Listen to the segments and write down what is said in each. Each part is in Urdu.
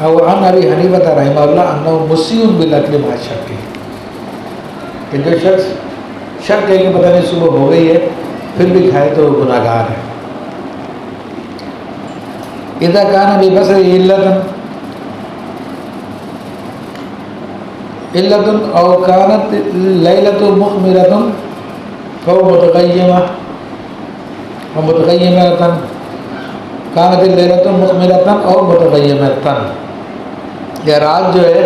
او عن ابی حنیفہ رحمہ اللہ انہ مسیء بالاکل مع الشک، کہ جو شخص شک ہے کہ پتہ نہیں صبح ہو گئی ہے پھر بھی کھائے تو گناہ گار ہے۔ اذا کان ببصر علت او کانت لیلۃ مخمرۃ فهو متقیمہ و متقیمۃ، کانت لیلۃ مخمرۃ او متقیمۃ، یا رات جو ہے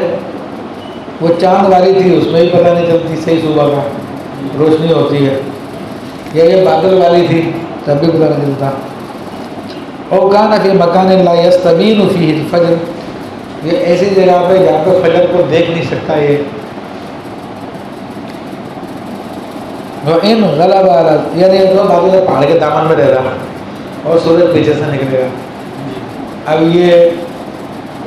وہ چاند والی تھی، اس میں بھی پتہ نہیں چلتی صحیح صبح کا روشنی ہوتی ہے، یا یہ بادل والی تھی تب بھی پتہ نہیں چلتا، او کان فی مکان لا یستبین فیہ الفجر، یہ ایسی جگہ پہ جہاں پہ فجر کو دیکھ نہیں سکتا یہ، وَإِنْ غَلَبَ عَلَى، یعنی یہ تو بادل پہاڑ کے دامن میں رہ رہا اور سورج پیچھے سے نکلے گا، اب یہ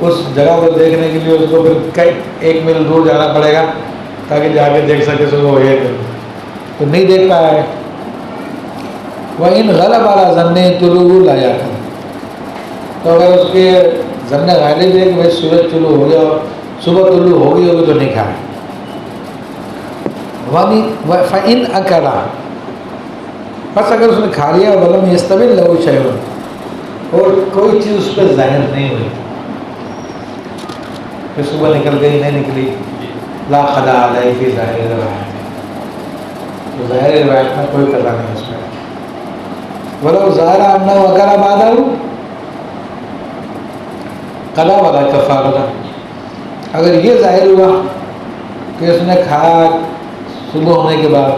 اس جگہ کو دیکھنے کے لیے اس کو پھر ایک میل دور جانا پڑے گا تاکہ جا کے دیکھ سکے صبح ہو گئی تو نہیں دیکھ پایا ہے۔ وَإِنْ غَلَبَ عَلَى ظَنِّهِ طُلُوعُ لَا يَأْكُلُ، تو اگر اس کے ظن غالب ہے کہ بھائی سورج طلوع ہو گیا اور صبح طلوع ہو گئی ہوگی تو نہیں کھائے۔ فَإِنْ أَكَلَ، بس اگر اس نے کھا لیا وَلَمْ يَسْتَبِنْ لَهُ شَيْءٌ، اور کوئی چیز اس پہ ظاہر نہیں ہوئی کہ صبح نکل گئی نہیں نکلی، لا قضاء علیہ فی ظاہر روایت، تو ظاہر روایت میں کوئی قضا نہیں اس پہ۔ وَلَوْ ظَاهَرَ أَنَّهُ أَكَلَ بَعْدَهُ قضا ولا کفارہ، اگر یہ ظاہر ہوا کہ اس نے کھایا صبح ہونے کے بعد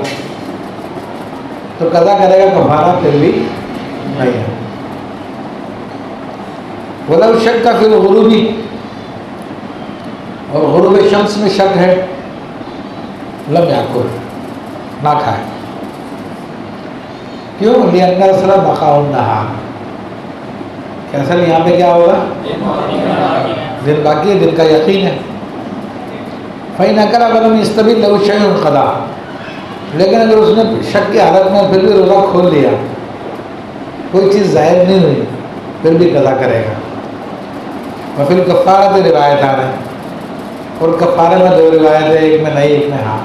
تو قضا کرے گا، کفارہ پھر بھی نہیں ہے۔ وَلَوْ شَكَّ فِي الْغُرُوبِ، اور غروب شمس میں شک ہے، لم یاکل، نہ کھائے، کیوں؟ لِأَنَّ الْأَصْلَ بَقَاءُ النَّهَارِ، کہ اصل یہاں پہ کیا ہوگا؟ دن باقی ہے، دن کا یقین ہے۔ فَإِنْ أَكَلَ وَلَمْ يَسْتَبِنْ لَهُ شَيْءٌ قَضَى، لیکن اگر اس نے شک کی حالت میں پھر بھی روزہ کھول لیا، کوئی چیز ظاہر نہیں ہوئی، پھر بھی قضا کرے گا۔ وفی الکفارۃ روایت آ رہے ہیں، اور کفارے میں دو روایت ہے، ایک میں نہیں ایک میں ہاں۔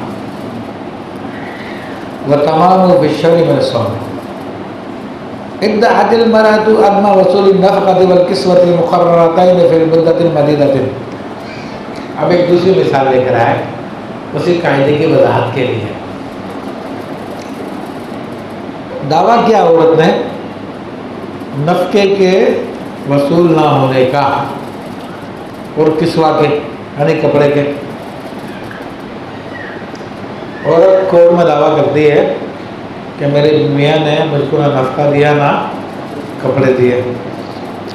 وَتَمَامُ بِالشَّرِ مِنَ الصَّوْمِ، ادعت المرأة عدم وصول النفقة والكسوة المقررتين في المدة المديدة۔ اب ایک دوسری مثال لے کر آئے اسی قاعدے کی وضاحت کے لیے۔ دعویٰ کیا عورت نے نفقے کے وصول نہ ہونے کا اور کسوہ کے یعنی کپڑے کے، عورت کورٹ میں دعویٰ کرتی ہے کہ میرے میاں نے مجھ کو نہ نفقہ دیا نہ کپڑے دیے۔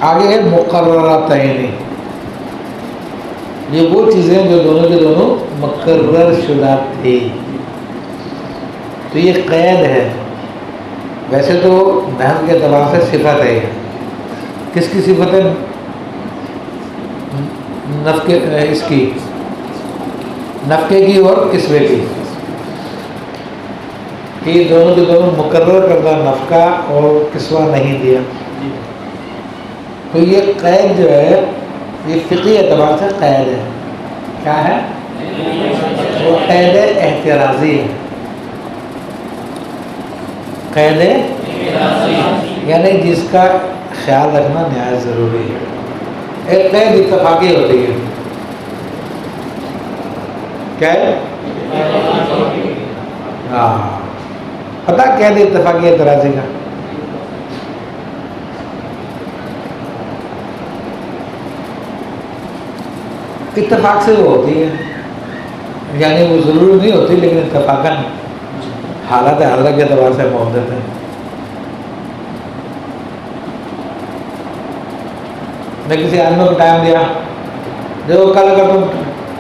آگے ہے مقررتین، یہ وہ چیزیں جو دونوں کے دونوں مقرر شدہ تھی، تو یہ قید ہے۔ ویسے تو نحو کے اعتبار سے صفت ہے، کس کی صفت ہے؟ نفقے، اس کی نفقے کی اور کسوے کی، کہ دونوں کے دونوں مقرر کردہ نفقہ اور کسوہ نہیں دیا، تو یہ قید جو ہے یہ فقہی اعتبار سے قید ہے۔ کیا ہے؟ وہ قید احترازی ہے، قید یعنی جس کا خیال رکھنا نہایت ضروری ہے۔ ایک قید اتفاقی ہوتی ہے، کیا ہے؟ ہاں، پتہ قید اتفاقی اعتراضی کا؟ اتفاق سے وہ ہوتی ہے، یعنی وہ ضروری نہیں ہوتی لیکن اتفاقاً حالات حاضرہ کے اعتبار سے محدت ہے۔ میں کسی آدمی کو ٹائم دیا، جو کل اگر تم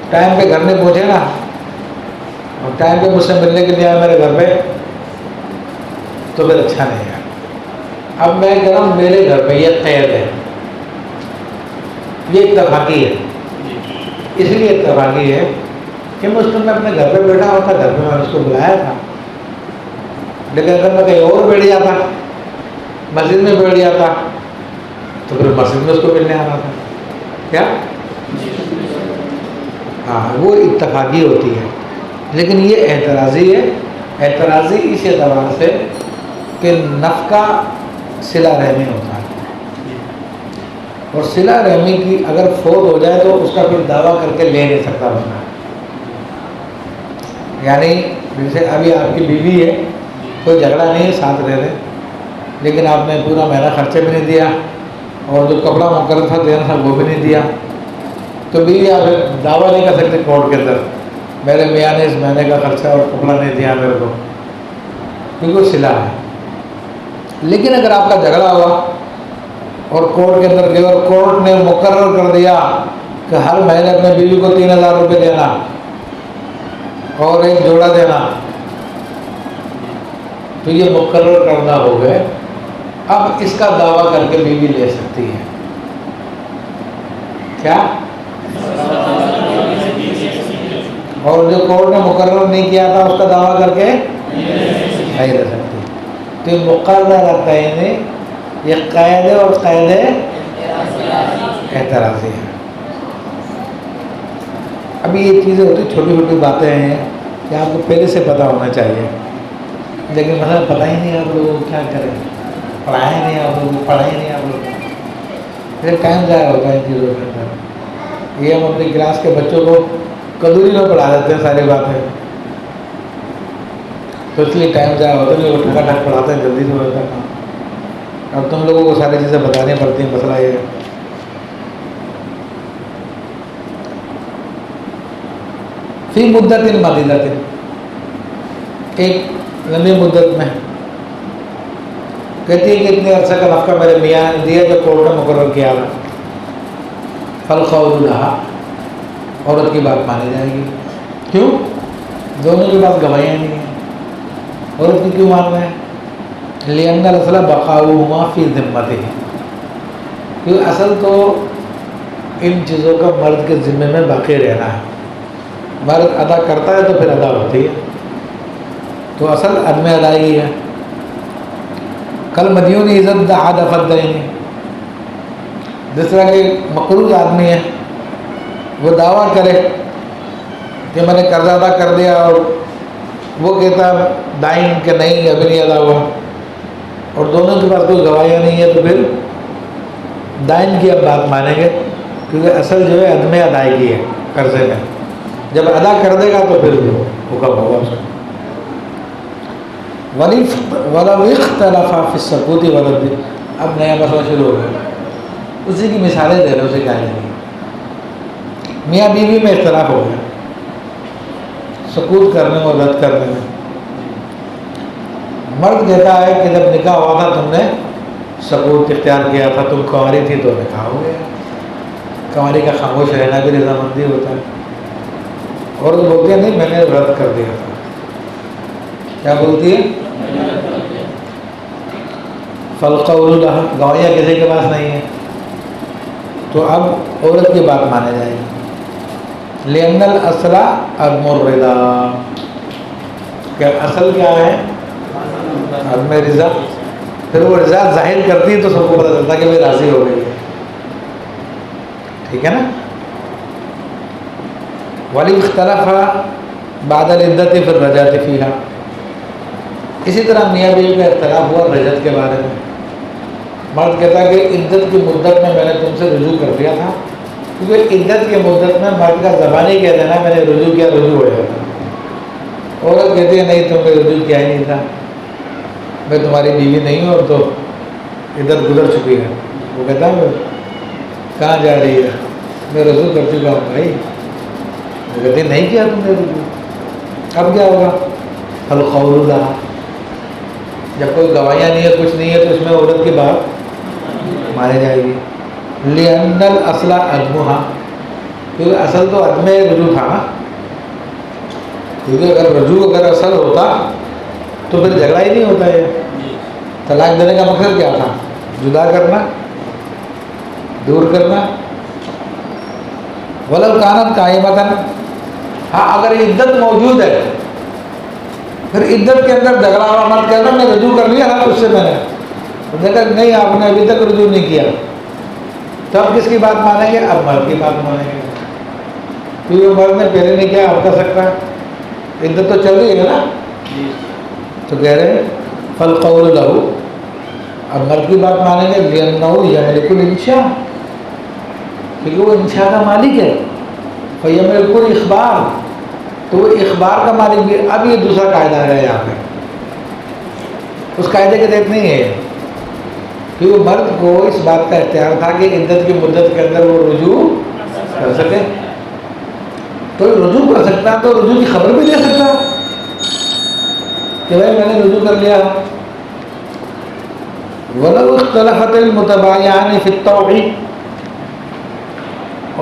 ٹائم پہ گھر میں پہنچے نا اور ٹائم پہ مجھ سے ملنے کے لیے آئے میرے گھر پہ تو پھر اچھا نہیں ہے۔ اب میں کہہ رہا ہوں میرے گھر پہ یہ قید ہے، یہ اتفاقی ہے، اس لیے اتفاقی ہے کہ میں اس ٹائم میں اپنے گھر پہ بیٹھا ہوتا، گھر پہ میں نے اس کو بلایا تھا، لیکن اگر میں کہیں اور بیٹھ جاتا، مسجد میں بیٹھ جاتا، تو پھر مسجد میں اس کو ملنے آنا تھا۔ کیا ہاں وہ اتفاقی ہوتی ہے، لیکن یہ اعتراضی ہے۔ اعتراضی اس اعتبار سے کہ نفقہ صلہ رحمی ہوتا ہے، اور صلہ رحمی کی اگر فوت ہو جائے تو اس کا پھر دعویٰ کر کے لے نہیں سکتا بندہ۔ یعنی جیسے ابھی آپ کی بیوی ہے، کوئی جھگڑا نہیں ہے، ساتھ رہ رہے، لیکن آپ نے پورا مہینہ خرچے بھی نہیں دیا اور جو کپڑا مقرر تھا دینا تھا وہ بھی نہیں دیا، تو بیوی آپ دعویٰ نہیں کر سکتے کورٹ کے اندر میرے میاں نے اس مہینے کا خرچہ اور کپڑا نہیں دیا میرے کو، کیونکہ وہ صلہ ہے۔ لیکن اگر آپ کا جھگڑا ہوا اور کورٹ کے اندر گئے اور کورٹ نے مقرر کر دیا کہ ہر مہینے اپنے بیوی کو 3000 روپے دینا اور ایک جوڑا دینا، تو یہ مقرر کرنا ہو گئے، اب اس کا دعویٰ کر کے بیوی لے سکتی ہے۔ کیا؟ اور جو کورٹ نے مقرر نہیں کیا تھا اس کا دعویٰ کر کے نہیں لے سکتی۔ تو یہ مقرر قید یہ قید اور قید اعتراضی ہے۔ ابھی یہ چیزیں ہوتی چھوٹی چھوٹی باتیں ہیں کہ آپ کو پہلے سے پتہ ہونا چاہیے، لیکن مثلا پتہ ہی نہیں آپ لوگوں کو، کیا کریں، پڑھائیں نہیں آپ لوگوں کو، پڑھائیں نہیں آپ لوگوں کو، پھر ٹائم ضائع ہوتا ہے ان چیزوں کے اندر۔ یہ ہم اپنی کلاس کے بچوں کو کدوری میں پڑھا دیتے ہیں ساری باتیں، تو اس لیے ٹائم ضائع ہوتا ہے، وہ ٹھکا ٹھک پڑھاتے ہیں، جلدی سے ہو جاتا ہے کام۔ اب تم لوگوں کو ساری چیزیں بتانی پڑتی ہیں، مسئلہ یہ ہے۔ فی مدت مدیدت، ایک لمبی مدت میں، کہتی ہے کہ اتنے عرصے کا نفقہ میرے میاں نے دیا جو کورٹ نے مقرر کیا تھا، فالقول لہا، عورت کی بات مانی جائے گی۔ کیوں؟ دونوں کے پاس گواہیاں نہیں ہیں، عورت کی کیوں مان رہے ہیں؟ لأن الأصل بقاؤهما فی ذمتہ، کیونکہ اصل تو ان چیزوں کا مرد کے ذمے میں باقی رہنا ہے، مرد ادا کرتا ہے تو پھر ادا ہوتی ہے، تو اصل عدم ادائیگی ہے۔ کل مدیون عزت دعا دفت دینی، جس طرح کہ مقروض آدمی ہے، وہ دعویٰ کرے کہ میں نے قرضہ ادا کر دیا اور وہ کہتا ہے دائن کہ نہیں ابھی نہیں ادا ہوا، اور دونوں کے پاس کوئی گواہیاں نہیں ہے، تو پھر دائن کی اب بات مانیں گے، کیونکہ اصل جو ہے عدم ادائیگی ہے قرضے میں، جب ادا کر دے گا تو پھر وہ حکم ہوگا اس میں۔ وَلَوْ اخْتَلَفَ فِي السَّقُوطِ وَالرَّدِّ، اب نیا مسئلہ شروع ہو گیا، اسی کی مثالیں دے رہے ہیں، اسے کیا لیں گے۔ میاں بیوی میں اختلاف ہو گیا سقوط کرنے اور رد کرنے میں۔ مرد کہتا ہے کہ جب نکاح ہوا تھا تم نے سقوط اختیار کیا تھا، تم کنواری تھی تو نکاح ہو گیا۔ کنواری کا خاموش رہنا بھی رضامندی ہوتا ہے، اور وہ بولتی ہے نہیں میں نے رد کر دیا تھا۔ کیا بولتی ہے؟ فالقول لہا، گواہیاں کسی کے پاس نہیں ہے، تو اب عورت کی بات مانے جائے گی۔ لأن الأصل عدم الرضا، کہ اصل کیا ہے؟ عدم رضا، پھر وہ رضا ظاہر کرتی ہے تو سب کو پتہ چلتا ہے کہ وہ راضی ہو گئی ہے، ٹھیک ہے نا۔ ولی اختلف بعد العدت فی الرجعۃ فیہا، اسی طرح میاں بیوی کا اختلاف ہوا رجعت کے بارے میں۔ مرد کہتا ہے کہ عدت کی مدت میں میں نے تم سے رجوع کر دیا تھا، کیونکہ عدت کی مدت میں مرد کا زبانی کہہ دینا میں نے رجوع کیا، رجوع ہو جاتا۔ عورت کہتی ہے نہیں تم نے رجوع کیا ہی نہیں تھا، میں تمہاری بیوی نہیں ہوں، تو عدت گزر چکی ہے۔ وہ کہتا ہے کہاں جا رہی ہے، میں رجوع کر چکا ہوں بھائی۔ وہ کہتے ہیں نہیں کیا تم نے رجوع، اب کیا ہوگا؟ القول لہا، جب کوئی گواہیاں نہیں ہے کچھ نہیں ہے تو اس میں عورت کی بات مانی جائے گی۔ لأن الأصل عدمہا، کیونکہ اصل تو عدم رجوع تھا نا، کیونکہ اگر رجوع اگر اصل ہوتا تو پھر جھگڑا ہی نہیں ہوتا ہے۔ طلاق دینے کا مقصد کیا تھا؟ جدا کرنا، دور کرنا۔ ولو کانت قائمۃ، ہاں اگر عدت موجود ہے پھر عدت کے اندر جھگڑا ہوا مت کرنا میں رجوع کر لیا نا اس سے، میں نے دیکھا نہیں آپ نے ابھی تک رجوع نہیں کیا، تو اب کس کی بات مانیں گے؟ اب مرد کی بات مانیں گے۔ کیونکہ مرد نے پہلے نہیں کیا اب کر سکتا ہے، عدت تو چل رہی ہے نا. تو کہہ رہے ہیں فالقول لہو، اب مرد کی بات مانیں گے لِأَنَّهُ يَمْلِكُ الْإِنشَاء، کیونکہ وہ انشاء کا مالک ہے. فَيَمْلِكُ الْإِخْبَارَ، تو وہ اخبار کا مالک بھی. اب یہ دوسرا قاعدہ ہے یہاں پہ، اس قاعدے کے تحت نہیں ہے، کیونکہ مرد کو اس بات کا اختیار تھا کہ عدت کی مدت کے اندر وہ رجوع کر سکے. تو رجوع کر سکتا تو رجوع کی خبر بھی دے سکتا کہ بھائی میں نے رجوع کر لیا. وَلَوْ اخْتَلَفَتِ الْمُتَبَايِعَانِ فِي التَّوْعِيدِ،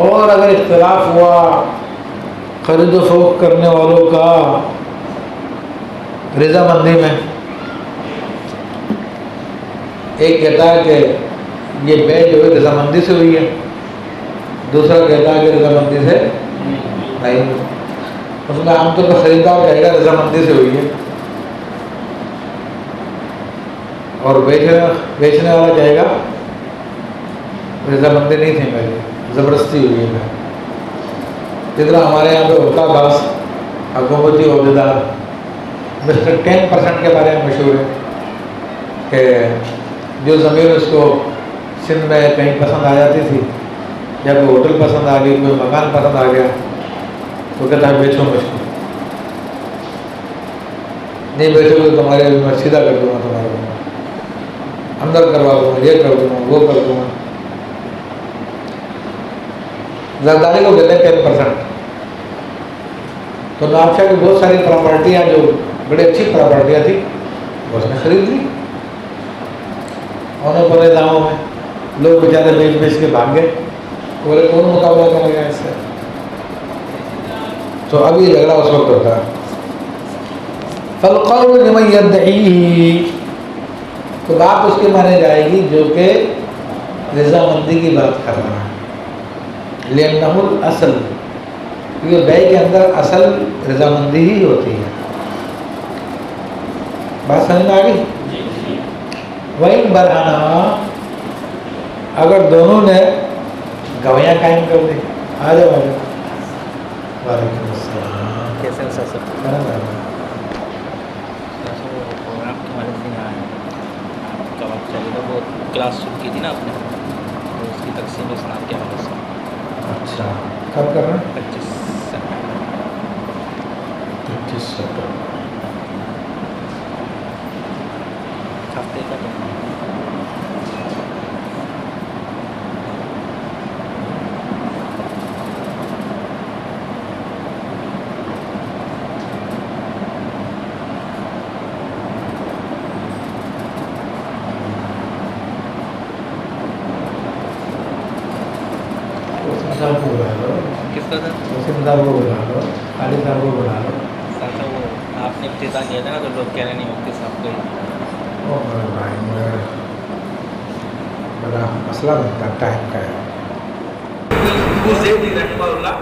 اور اگر اختلاف ہوا خرید و فروخت کرنے والوں کا رضامندی میں، ایک کہتا ہے کہ یہ بے جو ہے رضامندی سے ہوئی ہے، دوسرا کہتا ہے کہ رضامندی سے نہیں. اس میں عام طور پر خریدار کہے گا رضامندی سے ہوئی ہے، اور بیچنے والا کہے گا رضامندی نہیں تھی میری، زبردستی ہوئی ہے. جس طرح ہمارے یہاں پہ ہوتا بعض حکومتی عہدیدار مسٹر 10% کے بارے میں مشہور ہے کہ جو زمین اس کو سندھ میں کہیں پسند آ جاتی تھی، یا کوئی ہوٹل پسند آ گئی، کوئی مکان پسند آ گیا، تو کہتا ہے بیچو مجھ کو، نہیں بیچو گے تو تمہارے میں سیدھا کر دوں گا، تمہارے اندر کروا دوں گا، یہ کر دوں گا، وہ کر دوں گا. زرداری کو کہتے ہیں 10%. تو نواب شاہ کی بہت ساری پراپرٹیاں جو بڑی اچھی پراپرٹیاں تھیں وہ اس نے خرید لی انہوں بڑے داموں میں. لوگ بیچارے بیچ کے بھاگ گئے، بولے کون مقابلہ کرے گا اس سے. تو اب یہ جھگڑا اس وقت ہوتا ہے. فالقول لمن یدعیہ، تو بات اس کی مانے جائے گی جو کہ رضامندی کی بات کر رہا ہے. لِأَنَّهُ الْأَصْلُ، کیونکہ بے کے اندر اصل رضامندی ہی ہوتی ہے. بات سمجھ میں آ گئی؟ وَإِنْ بَرْهَنَا، اگر دونوں نے گواہیاں قائم کر دی. آ جاؤ آ جاؤ. وعلیکم السلام. کیسے ہیں سر؟ پروگرام کے والد نہیں آئے، آپ کا وقت چلے گا. وہ کلاس شروع کی تھی نا آپ نے، تو اس کی تقسیم اسناد کے حوالے سے. اچھا کب کر رہے ہیں؟ 25 سپٹمبر. 25 سپٹمبر ہفتے کا تو صاحب کو بلا لو، کس کا تھا؟ وسیم صاحب کو بلا لو، خالد صاحب کو بلا لو. سر وہ آپ نے ابتدا کیا تھا نا، تو لوگ کہہ رہے نہیں مفتی صاحب کو او میرے بھائی، میرا بڑا مسئلہ بنتا ٹائم کا ہے. زید رحمہ اللہ